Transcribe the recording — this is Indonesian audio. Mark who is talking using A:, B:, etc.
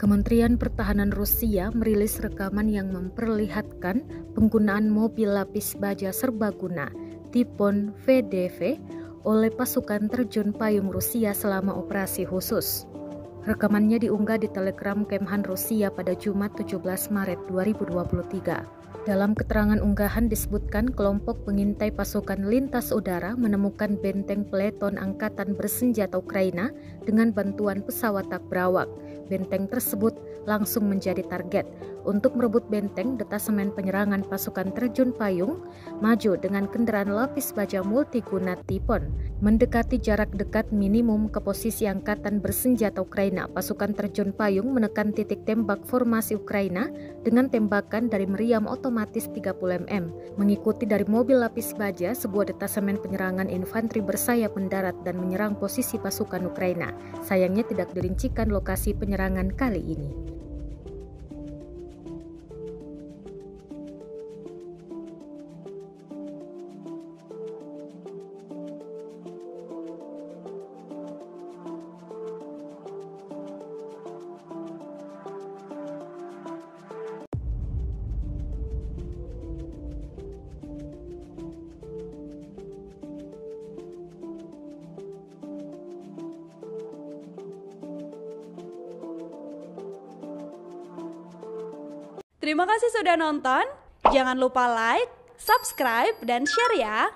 A: Kementerian Pertahanan Rusia merilis rekaman yang memperlihatkan penggunaan mobil lapis baja serbaguna Typhoon VDV oleh pasukan terjun payung Rusia selama operasi khusus. Rekamannya diunggah di Telegram Kemhan Rusia pada Jumat 17 Maret 2023. Dalam keterangan unggahan disebutkan kelompok pengintai pasukan lintas udara menemukan benteng peleton angkatan bersenjata Ukraina dengan bantuan pesawat tak berawak. Benteng tersebut langsung menjadi target. Untuk merebut benteng, detasemen penyerangan pasukan terjun payung maju dengan kendaraan lapis baja multiguna Typhoon. Mendekati jarak dekat minimum ke posisi angkatan bersenjata Ukraina, pasukan terjun payung menekan titik tembak formasi Ukraina dengan tembakan dari meriam otomatis 30 mm. Mengikuti dari mobil lapis baja, sebuah detasemen penyerangan infanteri bersayap mendarat dan menyerang posisi pasukan Ukraina. Sayangnya tidak dirincikan lokasi penyerangan kali ini.
B: Terima kasih sudah nonton. Jangan lupa like, subscribe, dan share ya.